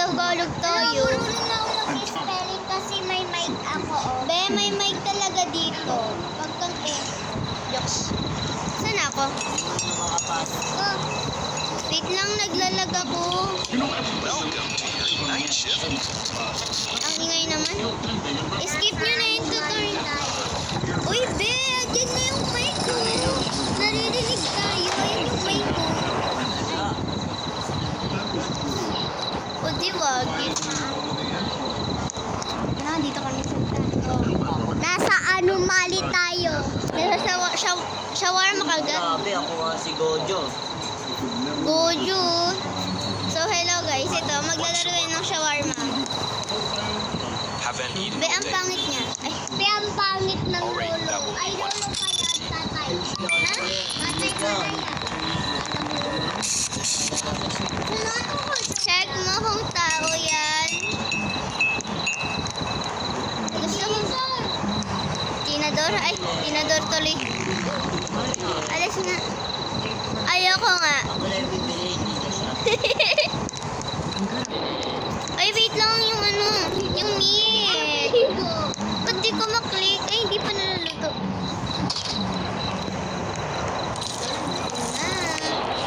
Tagalog tayo. Marunong na ako mag-spelling kasi may mic ako. Oh. Be, may mic talaga dito. Wag kang jokes. Saan ako? Oh, Wait lang, naglalag ako. Ang ingay naman. Skip nyo na yung tutorial. Uy, be, dyan na yung mic ko. Naririnig tayo. Ayan yung mic ko. O, di wag. Dito kami sa nasa anomaly tayo. Nasa shawarma kagad. Grabe, ako nga si Gojo. Gojo. So, hello guys. Ito, maglalaro tayo ng shawarma. Haven't eaten Be, ang today. pangit niya. Ay, Be, ang pangit ng Alright, lolo. that will be Ay, one. lolo pa yan, tatay. Ha? Tatay pa yan. check mo kung tao yan. Gusto mo? Tinador? Ay, tinador tuloy. Alas na. Ayoko nga. Ako lang yung bibili, hindi na siya. Ay, wait lang yung ano, yung meat. Ba't di ko maklik? Ay, hindi pa naluluto.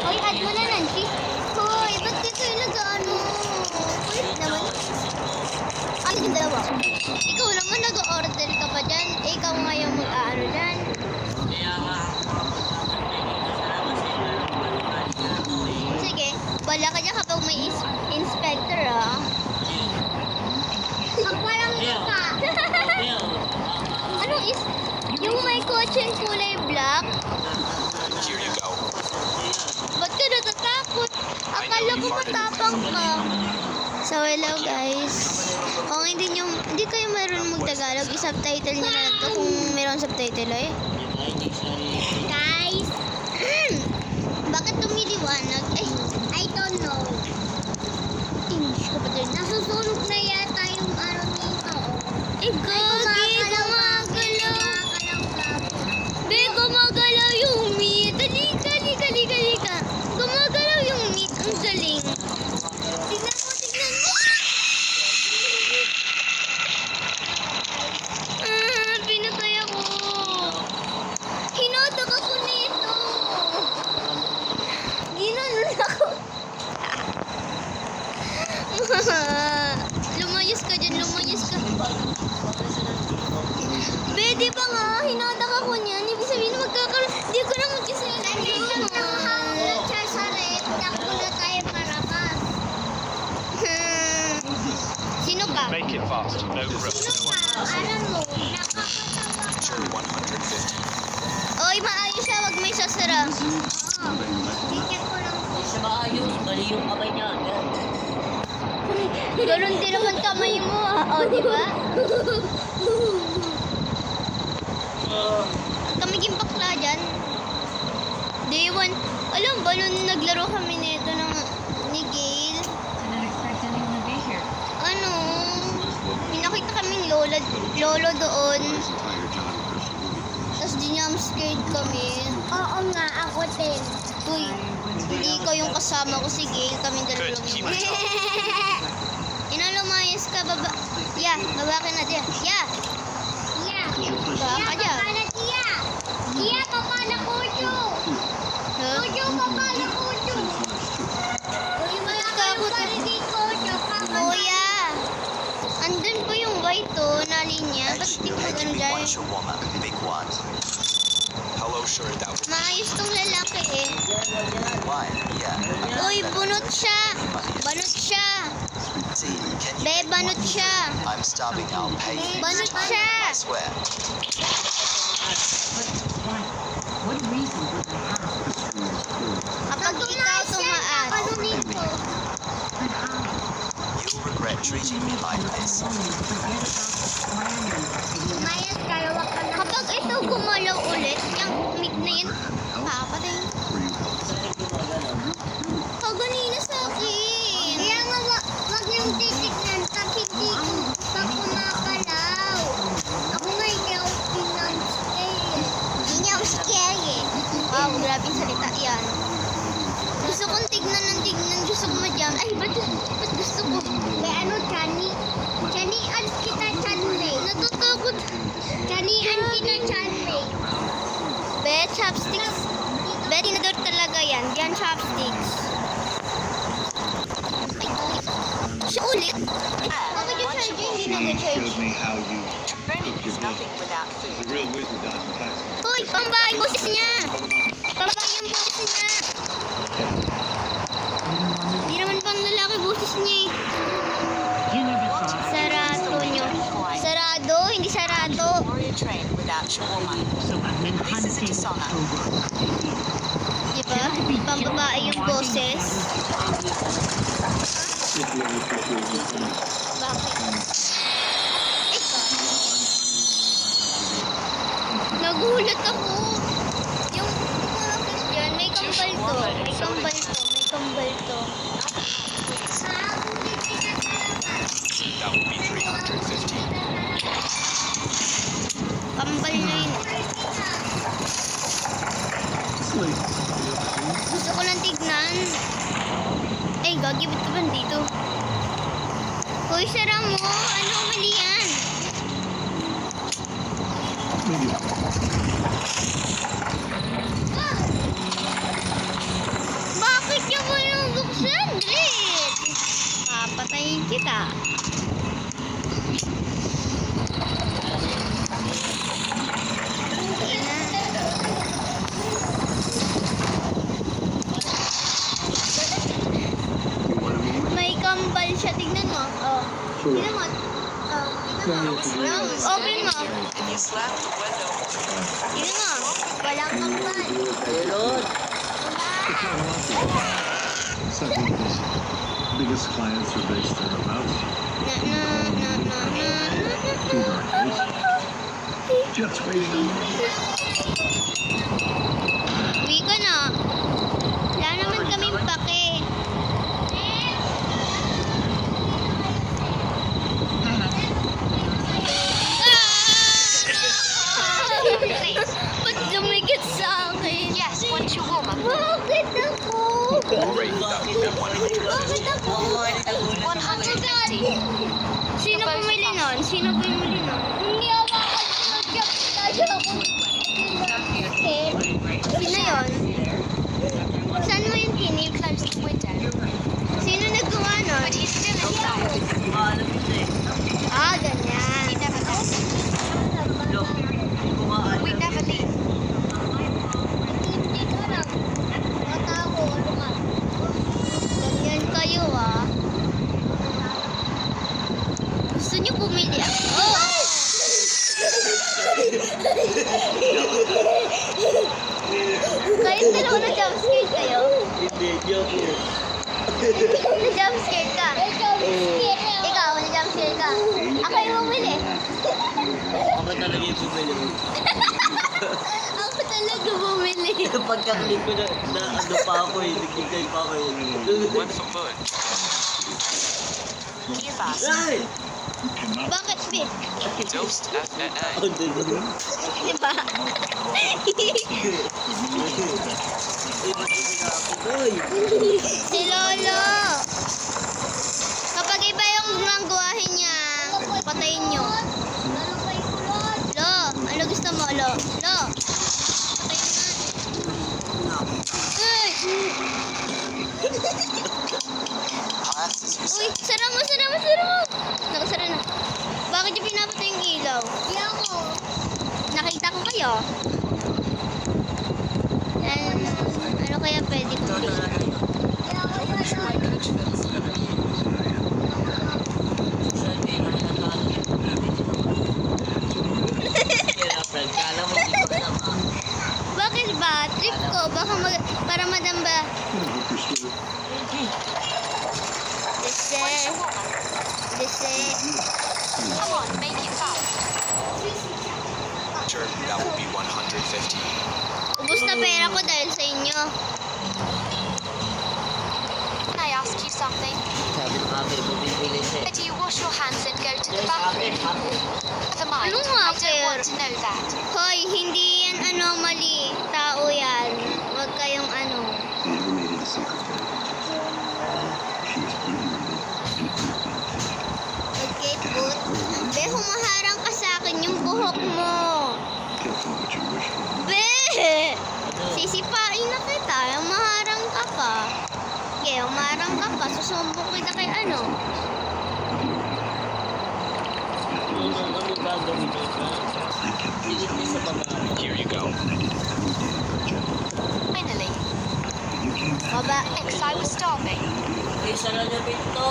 Hoy, add mo na ng cheese. Hoy, ba't di kayo nag-ano? Wait naman. Ay, yung dalawa. Ikaw naman nag-order ka pa dyan. Eh, ikaw nga yung mag-ano dyan. Kaya nga, kasi Sige, bala ka dyan kapag may inspector, ah. Pag walang mukha. Anong is... Yung may kotse kulay black? Here you go. Ba't ka natatakot? Akala ko matapang ka. So, hello guys. Kung hindi kayo marunong mag-Tagalog, i-subtitle nyo na lang to kung meron subtitle eh. Guys, Bakit tumiliwanag? Eh, I don't know. English ka ba din? Nasusunog na yata yung ano nito. Eh, gagi, gumagalaw. Be, gumagalaw yung meat. Halika, halika, halika, halika. Gumagalaw yung meat. Ang galing. Tignan mo, tignan mo. Pinatay ako. Hinadak ako nito. Ginanon ako. Lumayas ka dyan, lumayas ka. Be, di ba nga? Hinadak ako niyan. Ibig sabihin magkakaroon. Di ko na magkisaya. Sa red, takbo na tayo parakas. Sino ka? Make it fast. No rush. Alam mo, nakakatawa. Sure, 150. Oy, maayos siya. Wag may sasara. Ticket ko lang. Hindi siya maayos, mali yung kamay niya. Yan. Ganun din naman kamay mo. O, di ba? Kami yung bakla dyan. Day one. Alam ba, nung naglaro kami nito ni Gail, ano, pinakita kaming lolo doon. Tapos dinamscared kami. Oo nga, ako din. Uy, hindi ko yung kasama ko si Gail. Kami dalawa Good, keep lang. it up. Lumayas ka, baba. Yeah, baba ka na diya. Yeah. Iya. Baba ka dyan. Papa na Tia. Tia, papa na Kujo. Huh? Kujo, papa na Kujo. Uy, wala kayong parinig, Kujo. Papa na. Kuya, andun po yung white to na linya. Ba't di ko Actually, ganda? one shawarma, big one. Hello, sure, that was Maayos tong lalaki eh. why? Yeah. Uy, bunot siya. Banot siya. See, can you? Be, banot siya. I'm starving now. Pay me. Banot siya. I swear. Kapag ikaw tumaas. Panunin ko. You'll regret treating me like this. Mayas, kalawa ka na. Kapag ito gumalaw ulit, yung mic na yun, papatay. Kaganina sa akin. Kaya nga, wag niyong titignan pag hindi pa kumakalaw. Ako nga, hindi ako pinag-stay. Hindi niya ako scary eh. Wow, grabe yung salita yan. Gusto kong tignan ng tignan. Gusto ko madyan. Ay, ba't gusto ko? chopsticks. Siya ulit. Bakit yung charger hindi nag-charge? Shows me how you Training is nothing without food. the real wizard doesn't practice. Uy, pambahay boses niya. Pambahay yung boses niya. Hindi naman pang lalaki boses niya eh. Sarado nyo. Sarado, hindi sarado. Warrior train without shawarma. This is a dishonor. Diba? Pambabae yung boses. Bakit? Nagulat ako. Yung mga Christian, may kambal to. May kambal to. May kambal to. That will be 350. Kambal na yun. Gusto ko lang tignan. Ay, gagi, ba't ka ba dito? Hoy, sara mo. Ano, mali yan? Bakit niya mo yung buksan, Grit? Papatayin kita. May kambal siya. Tignan mo. Oh. Tignan mo. Oh. Tignan mo. Open mo. And you slam the window. Tignan mo. Walang kambal. Meron. Something of his biggest clients are based thereabouts. Na na na na na Two days. Just waiting on me. Uwi ka na. Wala naman kaming pake. Ba't lumikit sa akin? Yes, one shawarma. Bakit ako? Great, that will be 100. Bakit ako? Ako nga nagulat. 150. Sino bumili nun? Sino bumili nun? Hindi ako makakagyak. Kaya ako. Sino yun? Saan mo yung tinip? Close the window. Sino nagawa nun? But he's still inside. Alam mo eh. Ah, ganyan. He never left. Look, kumaan. We never leave. Hindi ko lang. Matako, ano ka? Ganyan kayo ah. Gusto niyo bumili ako? Kayo dalawa na jumpscare kayo? Hindi, joke yun. Na-jumpscare ka? Ikaw, na-jumpscare ka? Ako yung bumili. Ako talaga yung bumili mo. Ako talaga bumili. Pagka-click ko na ano pa ako eh. Nagkikay pa ako eh. Went for food. You bastard. Ay! Bakit, Bi? Dosed FNA. Ang diba? Diba? Uy! Si Lolo. Kapag iba yung gumagawahin niya, patayin nyo. Lo, ano gusto mo, Lo? Lo. Patayin na. Uy! Uy, sara mo, sara mo, sara mo. Nakasara na. Bakit yung pinapatay yung ilaw? Di ako. Nakita ko kayo. Ano kaya pwede ko? Kala mo di ko alam ah. Bakit ba? Trip ko. Baka para madamba. Dese. Dese. Come on, make it fast. Sure, that will be 150. Ubus na pera ko dahil sa inyo. Can I ask you something? Sabi ng ate mo, bibili siya. Do you wash your hands and go to the Yes, ate, bathroom? ate. Never mind. Anong I hacker? don't want to know that. Hoy, hindi yan anomaly. Tao yan. Huwag kayong ano. Never made it a secret. She was bleeding. Okay, put. Be, humaharang ka sa akin yung buhok mo. Careful what you wish for. Be! Sisipain na kita. Maharang ka pa. ka. Okay, umarang ka pa. Susumbong kita kay ano. Ano gagawin mo na? Sigit mo sa baba. Here you go. Finally. Baba. Thanks, I was starving. Eh, sara niyo pinto.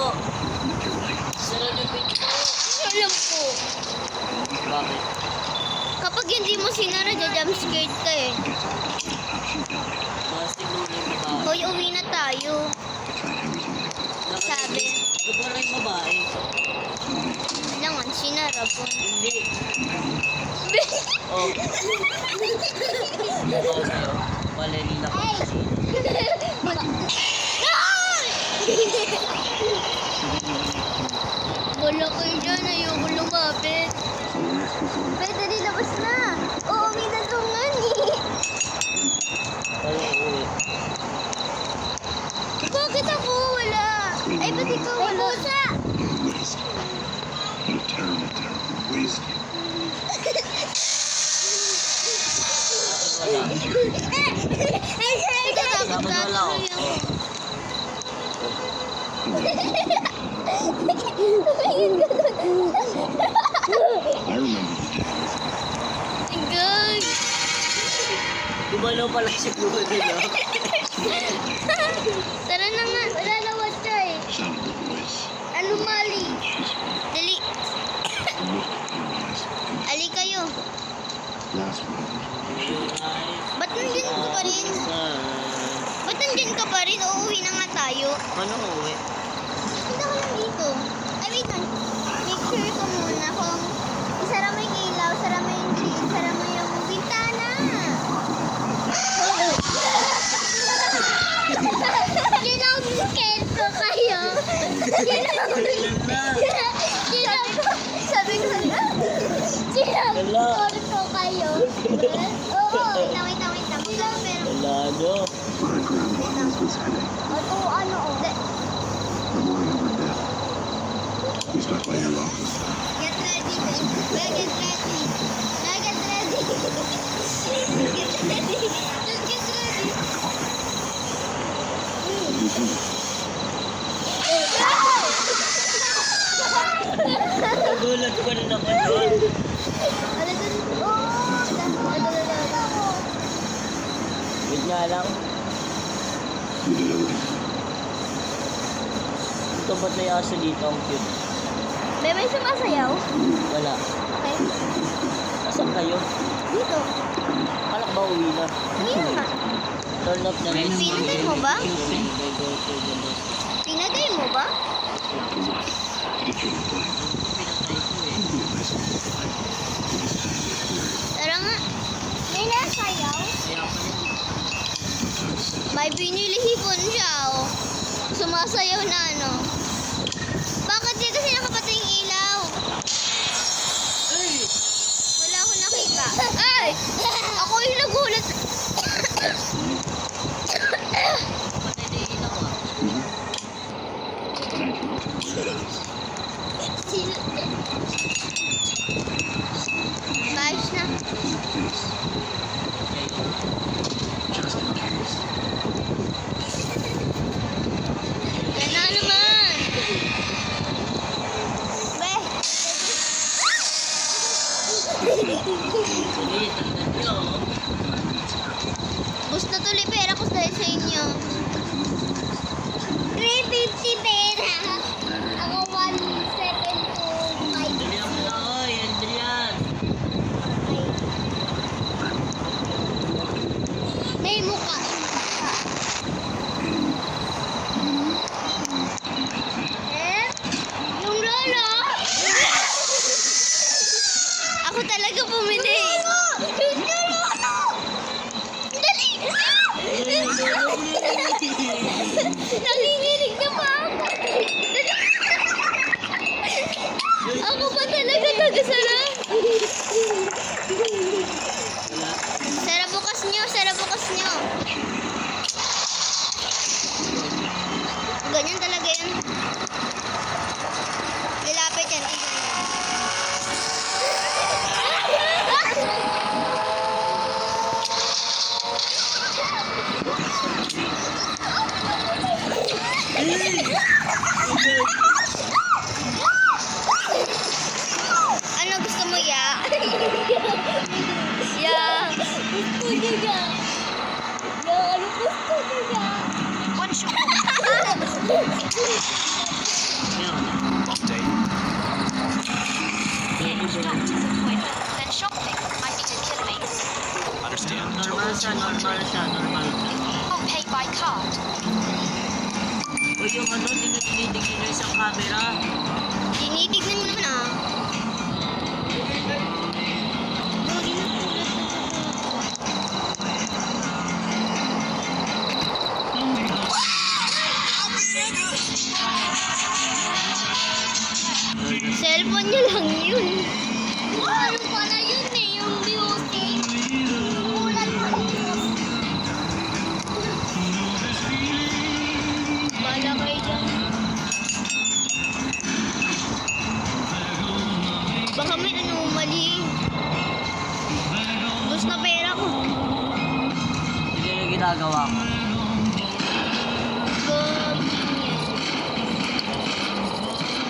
Sara niyo pinto. Alam po. Bakit? Kapag hindi mo sinara, jumpscared ka eh. Plastic mo na yung babae. Hoy, uwi na tayo. Sabi. Ba't wala yung babae? Kailangan sinara po. Hindi. Oh. Babaw sa'yo. Balerina ka kasi. Wala kayo dyan. Ayoko lumapit. Pwede din labas na. Oo, may natungan eh. Kaya uwi. Bakit ako wala? Ay, ba't ikaw wala? Pusa! Waste. What a terrible, terrible waste. Dapat wala ako. I remember the days. Good. Gumalaw pala si Blue no? Tara na nga. Wala na watcha eh. Sound of the voice. Ano mali? She's Dali. the look in her eyes. Ali kayo. Last moment. Ba't nandyan ka pa rin? Ba't nandyan ka pa rin? Uuwi na nga tayo. Ano uwi? Punta ka lang dito. Ay, wait lang. Make sure ko muna kung isara mo yung ilaw, sara mo yung green, sara mo yung bintana. Ginag-scared ko kayo. Sabi ko sa'yo, ginag-scared ko kayo. Oo, wait lang. Wala, meron. Wala nyo. My grandma was heading. Oo, ano, oh. The morning of her death. We stopped by your office. Get ready, babe. Well, get ready. Now get ready. Get ready. Just get ready. Nagulat ko rin ako doon. Wait nga lang. You did everything. Ito ba't may aso dito? Ang cute. May sumasayaw? Wala. Okay. Asan kayo? Dito. Kalak ba uwi na? Ayun nga. Turn off na rin. Pinatay mo ba? Go. Pinatay mo ba? Get you in the plane. Pinatay ko eh. It'd be a nice little flight. We just had to get clear. Tara nga. May nasayaw? Kaya pa rin. May binili hipon siya, oh. Sumasayaw na, ano. Bakit di kasi nakapatay yung ilaw? Wala akong nakita. Ay! Ako yung nagulat. Patay na yung ilaw ah. Thank you. Ayos na. Just in case. Yan na naman. Be. Sige, tagdan nyo. Bus na tuloy pera ko dahil sa inyo. 350 pera. Ako 1 second to 5. Dali ako na, oy. Andrian. talaga. Ano gusto talaga? One shot. Update. Doctor's appointment. Then shopping. Might be to kilometers. Understand. Normal siya, normal siya, normal siya. Oh, pay by card. Uy, yung ano, tinitignan nyo isang camera. Tinitignan mo naman ah. Lagi na tulad na cellphone niya lang yun. Ano pala yun eh, yung music. Ulan mo yun. Bala kayo dyan. Baka may anomaly. Gusto na pera ko. Hindi yung ginagawa ko.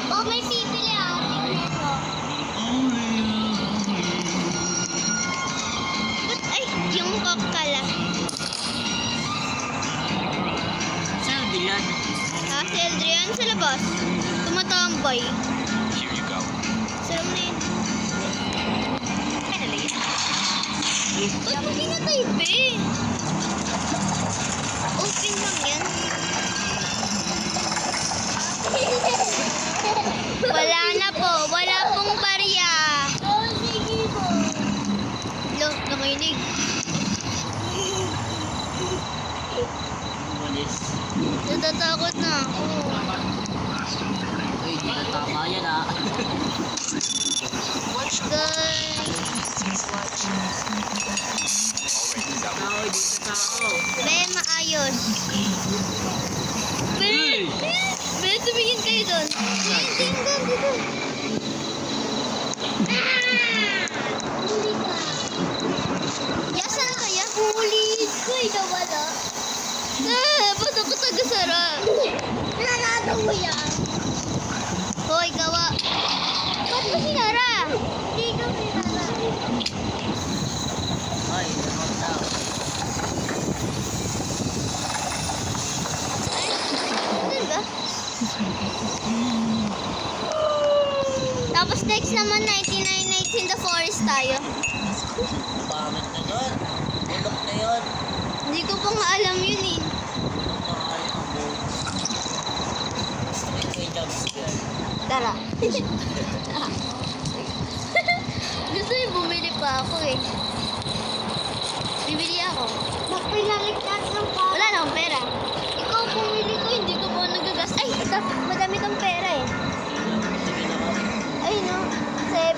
Oh, may pipili ah. Tingnan mo. Ay, yung kakala. Saan yan? Ha, si Adrian sa labas. Tumatambay. Here you go. Sarap na yun. Finally. Ba't mo pinatype eh? Open lang yan. Wala na po. Wala pong barya. Oh, sige mo. Lo, nakinig. Umalis. Natatakot na ako. Uy, hindi na tama yan ah. Guys. Already that Tao, dito tao. Be, maayos. Be, Hey! be, tumingin kayo doon. Tingnan dito. Huli ka. Yasan kaya? Huli ko eh, nawala. Ba't ako tagasara? Narado mo yan. Hoy, gawa. Ba't mo sinara? Hindi ka pinara. Ay, ano tao. Ay, diba? Tapos next naman, 99 Nights in the Forest tayo. Pangit na nun. Bulok na yun. Hindi ko pa nga alam yun eh. Nakakain ang bones. Ito yung jumpscare. Tara. Gusto yung bumili pa ako eh. Bibili ako. Magpinaligtas ng pa. Wala na akong pera. Ikaw bumili ko, hindi ko pa nagagas. Ay, madami kang pera eh. Sige na ka. Ay no, 17.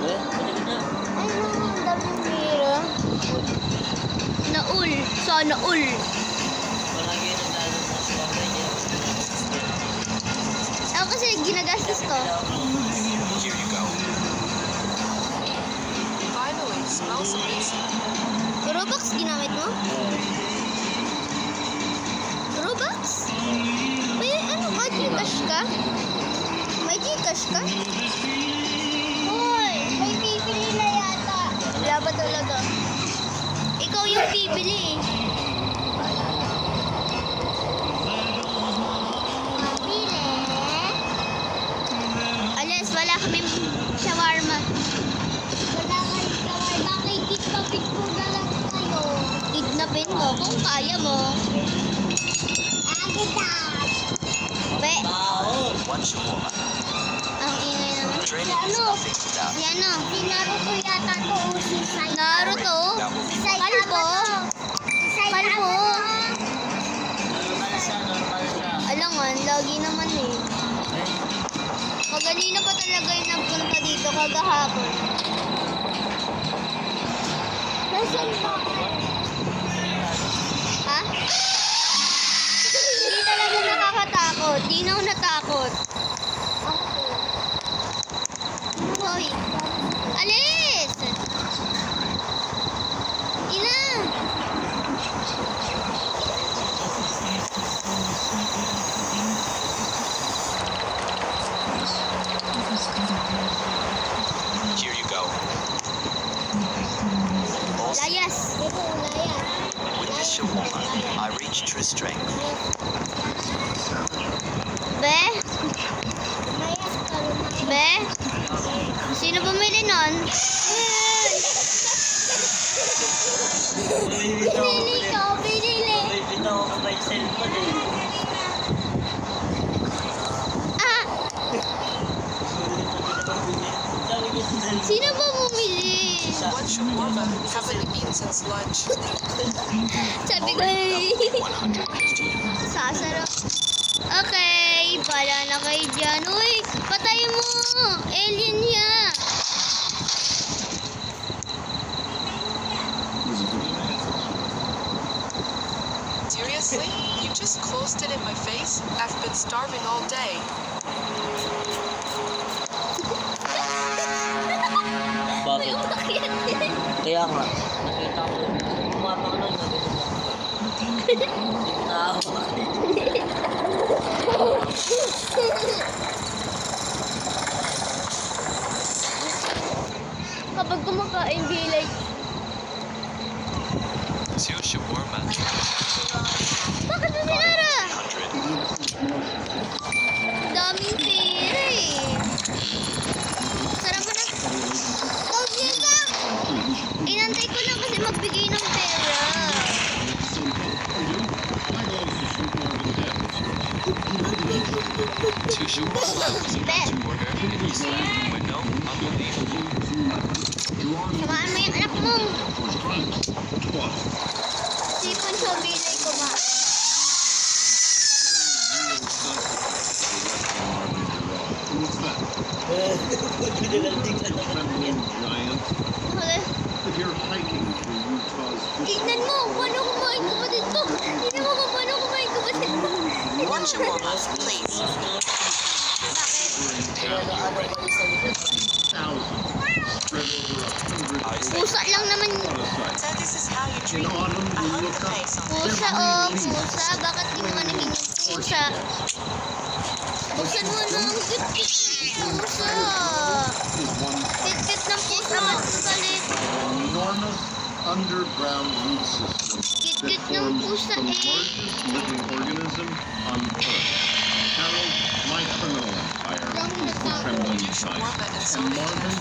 Eh, pwede ka na. Ay no, ang daming pera. Naul. Sana ul. Palagi yun ang lalo sa sumabay niya. Ako kasi ginagastos ko. Here you go. Finally, smells amazing. Robux ginamit mo? Robux? May ano ka? Gcash ka? May Gcash ka? Hoy, may pipili na yata. Wala ba talaga? Ikaw yung bibili eh. Mabili. Alas, wala kaming shawarma. Wala kayong kaway. Bakit kitapit ko na lang kayo? Kidnapin mo kung kaya mo. Agitas. Be, Tao! One shawarma. ang ingay naman. Training is nothing without Yan na. Si Naruto yata to o si Saitama. Naruto. that will be Si Saitama Kalbo. to. Si Saitama Kalbo. to. Normal siya, normal siya. Alangan, lagi naman eh. Eh, Kaganina pa talaga yung nagpunta dito kagahapon. Nasaan ba? Ha? Hindi talaga nakakatakot. Di na ako natakot. Hoy. Alis! Ina! Here you go. Layas. With this shawarma, I reach true strength. Be? Be? Sino bumili nun? Binili ko, binili. May bitaw ako pa yung cellphone eh. Ah, Sabi ko sa cellphone. sino ba bumili? One shawarma haven't eaten since lunch. Sabi ko, sasarap. Okay, pala na kayo dyan. Uy, patay mo. Alien niya. Seriously? You just closed it in my face? I've been starving all day. Bakit? Bakit? Kaya nga, nakita ko. Umapak lang na naawa. Kapag kumakain, be like, It's your shawarma. bakit mo sinara? 100. Daming pera eh. Sarap mo na. Oh, Jessica! Inantay ko lang kasi magbigay ng pera. Two shawarma was about to order, and he slammed the window. Unbelievable. Samaan mo yung anak mo. Sipon siya, bilay ko ba? Pinalantik na naman yan. Giant. Hala. If you're hiking through Utah's Tignan mo, paano kumain kapatid ko? Tignan mo kung paano kumain kapatid ko. One shawarma, please. thousands spread over 100 I say, Pusa lang naman. So this is how you In treat me. autumn, I you hope look the up. face on Pusa oh, pusa. Bakit di mo manahing yung pusa? Buksan mo na ang kit-kit ng pusa. Is one Kit-kit ng pusa, magkalit. enormous underground root system that Kit-kit ng forms pusa the eh. largest living organism on Earth. Harold, my criminal empire, is the trembling Shawarma giant. and And soda. Marvin is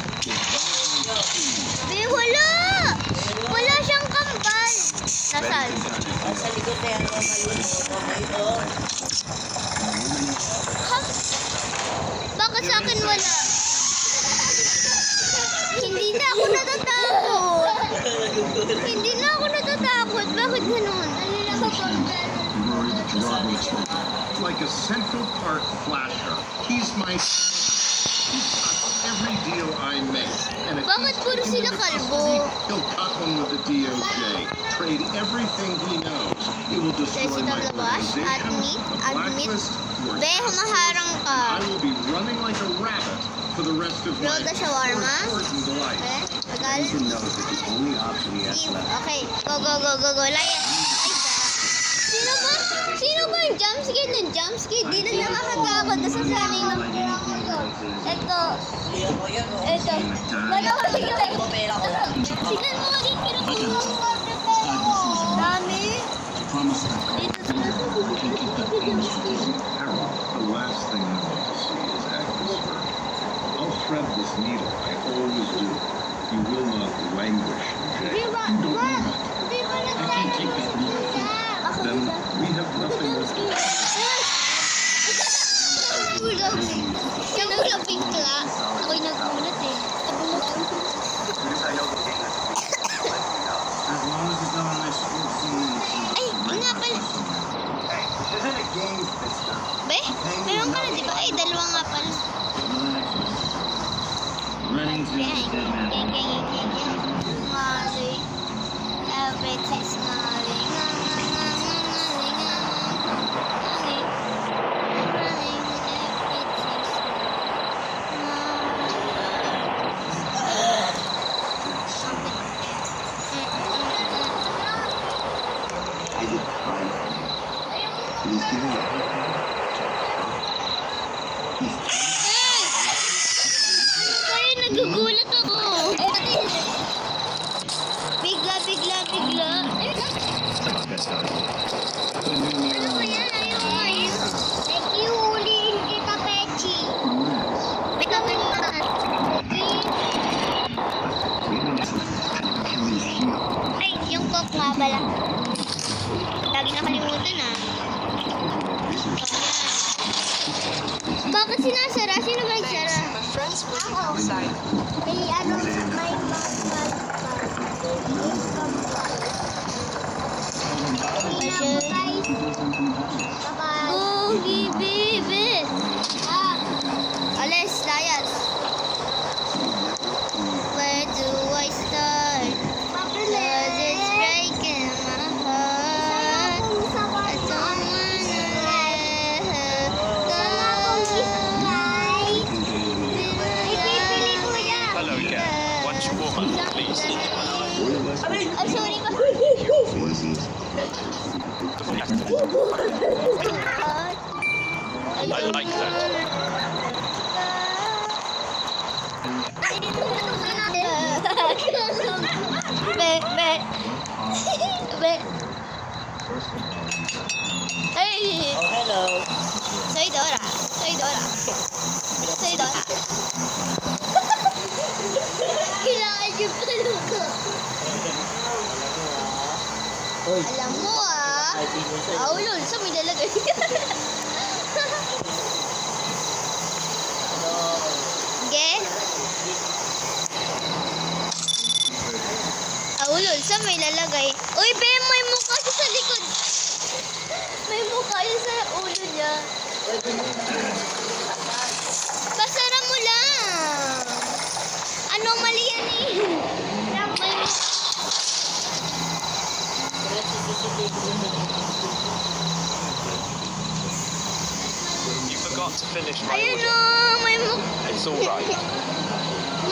Be, wala! Wala siyang kambal. Nasaan? Sa likod na yan, ito. Bakit sa akin wala? Hindi na ako natatakot. Hindi na ako natatakot. Bakit ganun? like a Central Park flasher. He's my he cuts every deal I make. And if Bakit he's puro taken sila into kalbo? custody, he'll cut one with the DOJ. Trade everything he knows. It will destroy Sesi my tablabas? organization, Admit? blacklist, your Be, humaharang ka. I will be running like a rabbit for the rest of my Roda shawarma? shortened life. Be, tagal. knows that the only option he Team. Okay, go. Layas. Ay, sino ba? Sino ba yung jumpscare ng jumpscare? Di na nakakatakot. Nasasanay lang. Ito. Ito. Dalawa sila. Tingnan mo rin. Dami. Dito sila. Harold, the last thing I want to see is Agnesburg. I'll thread this needle. I always do. You will not languish in Di jail. ba? You don't Ma, need it. di ba nagtatanong? Then we have nothing left to Nagulat. Siya naglaping kla. Ako'y nagulat eh. As long as it's not on my sports team. Ay, nga pala. There's a game fixed up. Be, meron ka na di ba? Ay, dalawa nga pala. Running to Mali. Everything is mali. Kaya nagugulat ako. Bigla nagsara? Sino ba nagsara? Thanks. My friend's waiting outside. May ano, may bag. Bye-bye. Boogie baby! Ah, Alis, layas. Where do I start? Cause it's breaking my heart. I don't wanna let her go. Hello again. One shawarma, please. I'm sorry ba? I like that. Be. Be. Hey! Oh, hello. Soy Dora. Soy Dora. Soy Dora. Kailangan yung paluko. Uy, Alam mo ah. ay, di mo sa'yo. Aulol, sa may lalagay. Ano? Ge? Aulol, sa may lalagay. Uy, be, may mukha siya sa likod. May mukha siya sa ulo niya. Pasara mo lang. Ano mali yan eh? May You forgot to finish my Ayun order. o, may mukha. It's all right.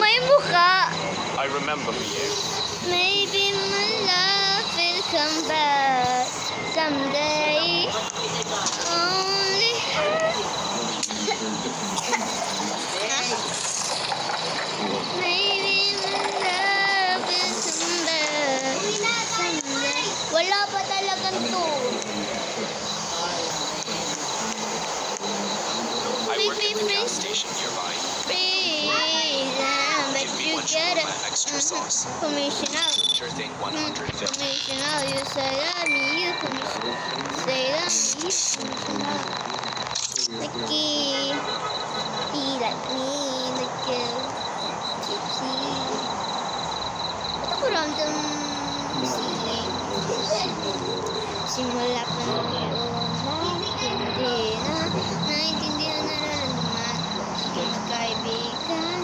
May mukha. I remember for you. Maybe my love will come back someday. Only maybe my love will come back someday. Wala pa talagang to. I work at the gas station nearby. Please, but Give me you one get it. shawarma, extra sauce. Commission out. Sure thing, 150. Commission out. You say that me, you commission. Say that me, you commission out. Lucky. Be like me, like you. Kiki. Ba't ako random singing? Simula pa noon hindi na naintindihan na nararamdaman. Magkaibigan.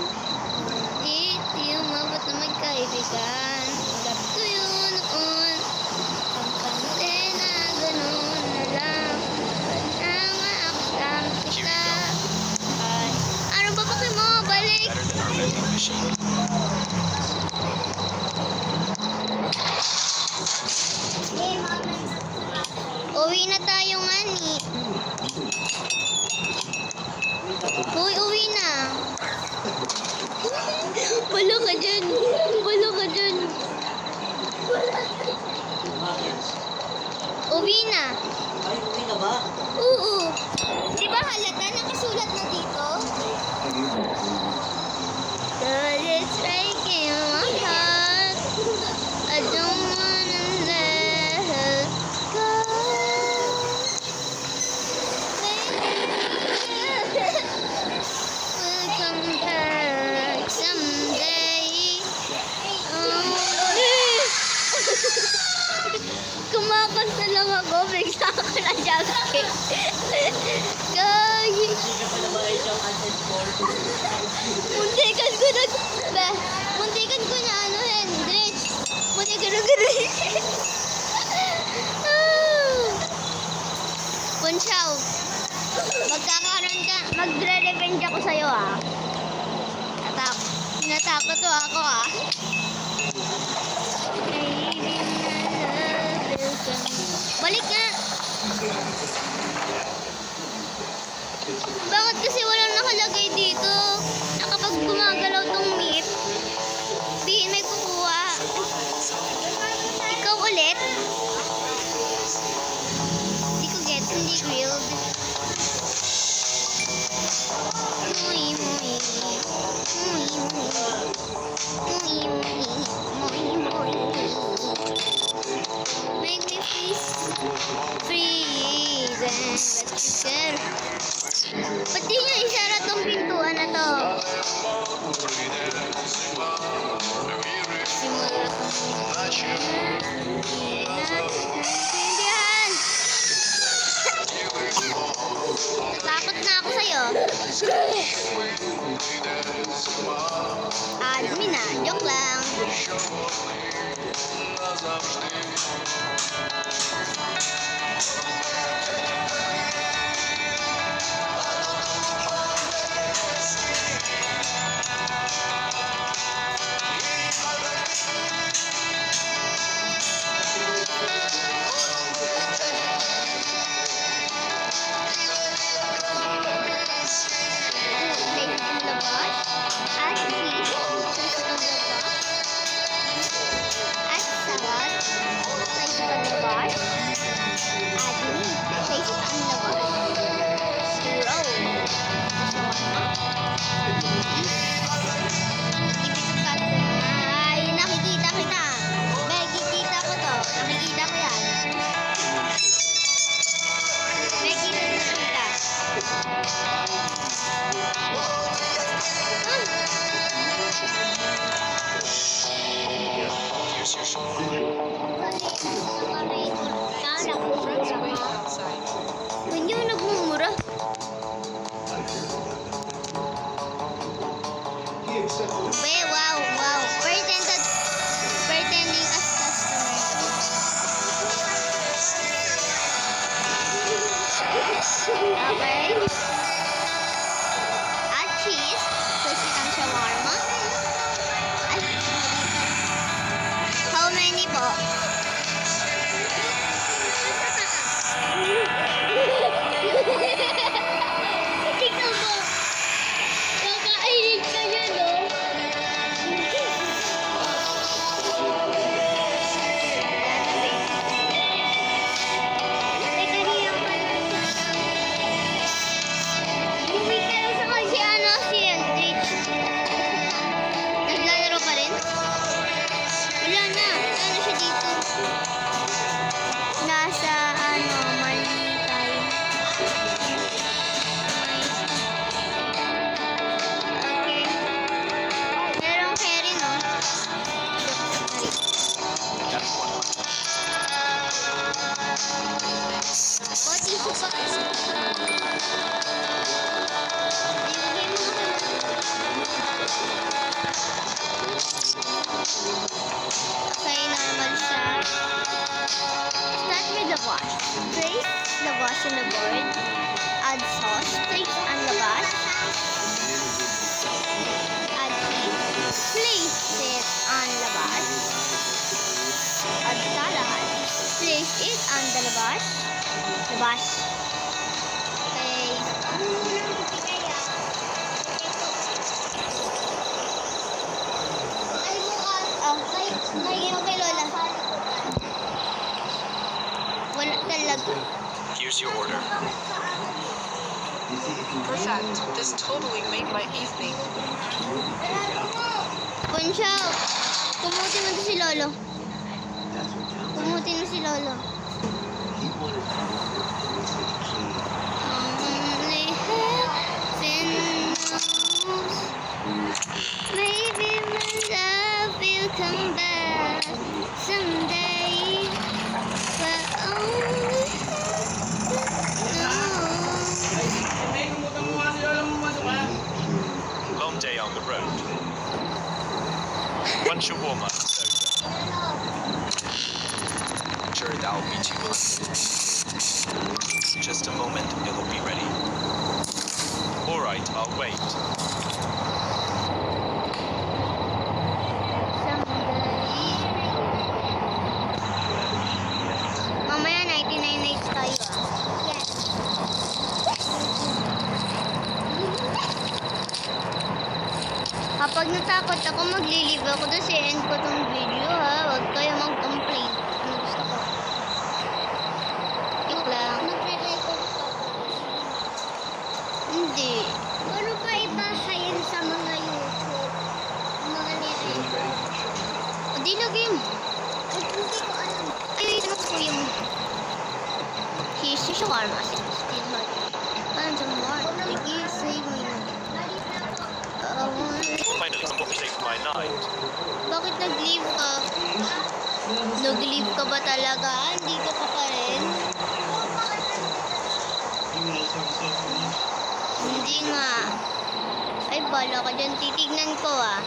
Hindi umabot na magkaibigan. Agap ko yun noon. Pagkante na ganun na lang. Nangaakam kita. Ay, ano ba paki mo? Balik! Better than our vending machine. Uwi na tayo nga ni. Uy, uwi na. Wala ka dyan. Wala ka dyan. Uwi na. Ay, uwi na ba? Oo. Di ba halata? Nakasulat na dito? Cause it's breaking my heart. I don't wanna let her go. We'll come back someday. Kumakanta lang ako. Bigla ako na jacket. Kaya. Hindi ka pala ba isang ancestor? Muntikan ko na, be, muntikan ko na ano, Hendrix. Muntikan ko na. Punchaw, magkakaroon ka, magre-revenge ako sa'yo ah. Natakot to ako ah. Maybe my love will come. Balik nga. Bakit kasi walang nakalagay dito? Na kapag gumagalaw tong meat, bihin may kukuha. Ikaw ulit? Hindi ko get, hindi grilled. Muy, muy. Muy, muy. Muy, muy. Muy, muy. Make me freeze and let you get. Ba't di niya isa Naintindihan. Takot na ako sa'yo. Admin na, joke lang. Place in the box. Add cheese. Place on the box. Add salad. Place on the box. Add meat. Place on the box. Roll. Ay, nakikita kita. Nakikita ko to. Nakikita ko yan. Nakikita. Here's your shawarma. Friends wait outside. Hindi mo nagmumura. Wait, wow. Pretending as customer. Okay. Add cheese. Kasi ang shawarma. How many po? Tingnan mo. Kakainin ka yan, no? Bumili ka lang sa kasi si Eldridge. Naglalaro pa rin? Wala na. Ano siya dito? Nasa mali tayo. Okay. Merong carry, no? That's one. Pati ko pa. Bigyan mo ko. Okay, normal siya. Start with the wash. Place the wash on the board. Add sauce. Place on the wash. Add cheese. Place it on the wash. Add salad. Place it on the wash. The wash. Okay. Kay Lola. Wala talaga. Here's your order. Perfect. This totally made my evening. Punchaw, kumuti mo to si Lolo. Kumuti mo si Lolo. Only heaven knows. Maybe my love will come back someday. But only heaven knows. Long day on the road. One shawarma and soda. Sure, that will be too much. Just a moment, it'll be ready. Alright, I'll wait. Mamaya 99 nights tayo Yes. Kapag natakot ako, maglilive ako doon sa end ko tong video ha. Huwag kayo mag-complain. Ano gusto ko? Joke lang. Hindi. Ano pa ibasa yan sa mga YouTube? Mga nire-record. Hindi na game. Hindi ko alam. Ay, ito na kuya mo. Here's your shawarma. Still hot. Ano sa more? Sige, save mo yun. Finally, someone saved my night. Bakit nag-leave ka? Nag-leave ka ba talaga? Dito ka pa rin? Hindi nga. Ay, bala ka dyan. Titignan ko ah.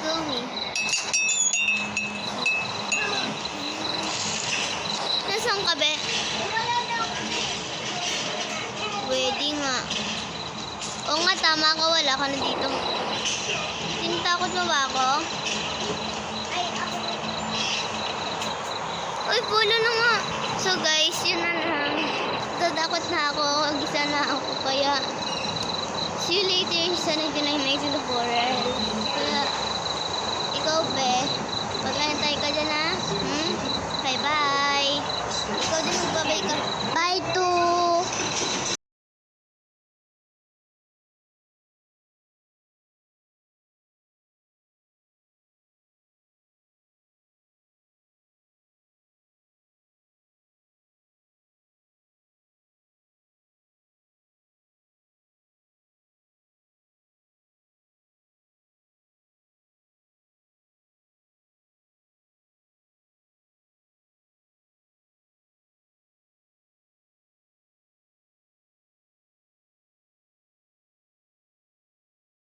Kumi. Nasaan ka, be? Pwede nga. Oo nga, tama ka. Wala ka na dito. Tinatakot mo ba ako? Uy, pulo na nga. So guys, yun na lang. Tatakot na ako. Gisa na ako. Kaya, see you later sa 99 Nights in the Forest. Kaya, ikaw, be, mag-antay ka dyan, ha? Bye-bye. Ikaw din magbabay ka. Bye, too.